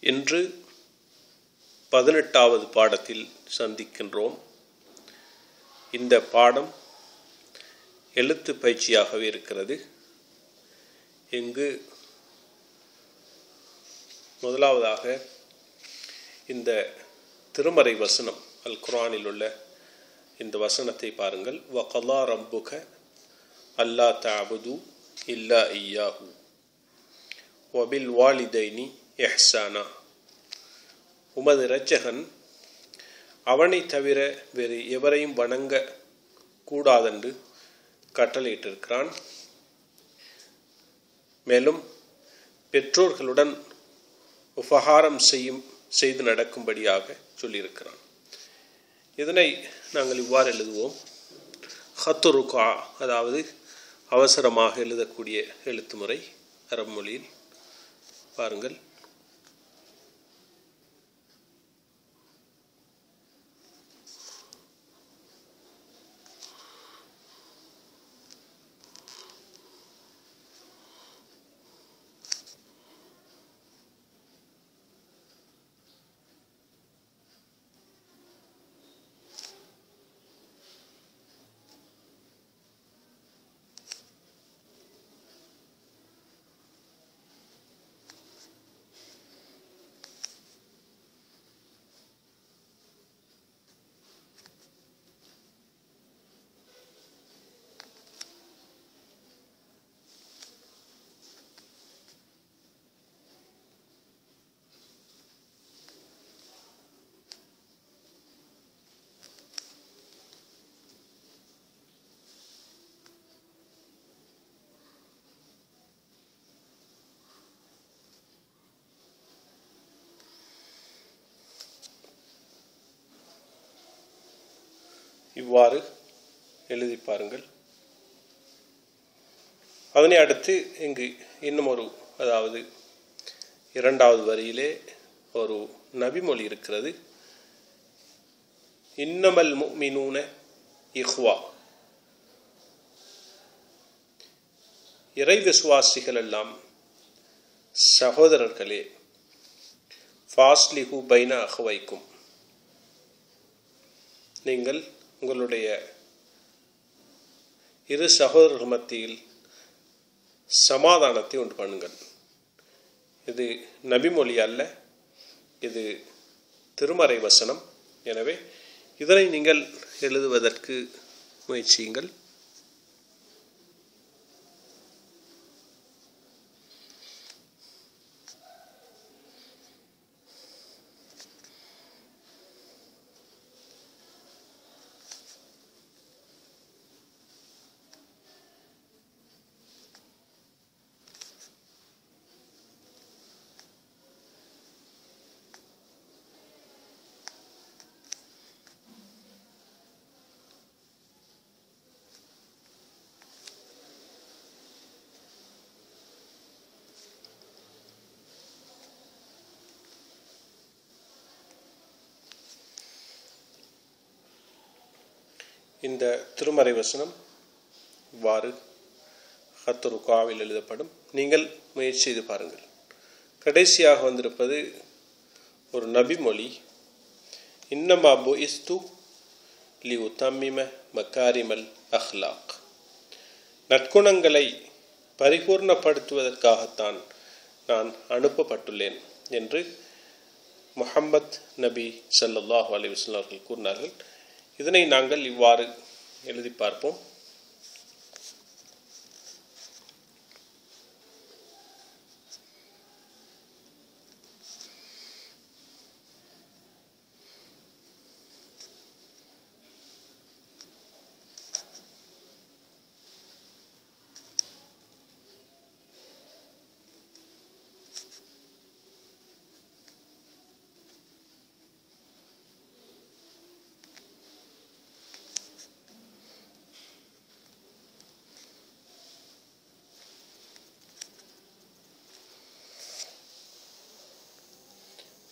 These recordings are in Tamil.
இன்று 18வது பாடத்தில் சந்திக்கின்றோம். இந்த பாடம் எழுத்து பயிற்சியாகவே இருக்கிறது. இங்கு முதலாவதாக இந்த திருமறை வசனம் அல் குர்ஆனில் உள்ள இந்த வசனத்தை பாருங்கள். வகலா ரப்புக அல்லா தஅபுது இல்லா இய்யாஹு வபில் வாலிதைனி இஹ்சானா. உமது இரட்சகன் அவனை தவிர வேறு எவரையும் வணங்க கூடாதென்று கட்டளையிட்டிருக்கிறான். மேலும் பெற்றோர்களுடன் உபகாரம் செய்து நடக்கும்படியாக சொல்லியிருக்கிறான். இதனை நாங்கள் இவ்வாறு எழுதுவோம். ஹத்துருகா, அதாவது அவசரமாக எழுதக்கூடிய எழுத்து முறை அரபு மொழியில். பாருங்கள். இவ்வாறு எழுதி பாருங்கள். அதனை அடுத்து இங்கு இன்னும் அதாவது இரண்டாவது வரியிலே ஒரு நபிமொழி இருக்கிறது. இன்னமல் முஃமினூன இஹ்வா, இறை விசுவாசிகள் எல்லாம் சகோதரர்களே. ஃபாஸ்லிஹு பைன அஹ்வைக்கும், நீங்கள் உங்களுடைய இரு சகோதரர்கள் மத்தியில் சமாதானத்தை உண்டு பண்ணுங்கள். இது நபிமொழி அல்ல, இது திருமறை வசனம். எனவே இதனை நீங்கள் எழுதுவதற்கு முயற்சியுங்கள். இந்த திருமறை வசனம் இவ்வாறு ஹத்துருகாவில் எழுதப்படும். நீங்கள் முயற்சி செய்து பாருங்கள். கடைசியாக வந்திருப்பது ஒரு நபிமொழி. இன்னமா புஇஸ்து லியுதம்மிம மகாரிமல் அஹ்லாக், நற்குணங்களை பரிபூர்ணப்படுத்துவதற்காகத்தான் நான் அனுப்பப்பட்டுள்ளேன் என்று முஹம்மத் நபி ஸல்லல்லாஹு அலைஹி வஸல்லம் அவர்கள் கூறினார்கள். இதனை நாங்கள் இவ்வாறு எழுதி பார்ப்போம்.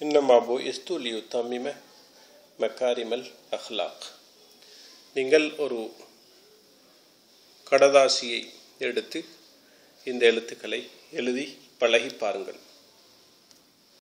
இன்னமா புஇஸ்து லியுதம்மிம மகாரிமல் அஹ்லாக். நீங்கள் ஒரு கடதாசியை எடுத்து இந்த எழுத்துக்களை எழுதி பழகி பாருங்கள்.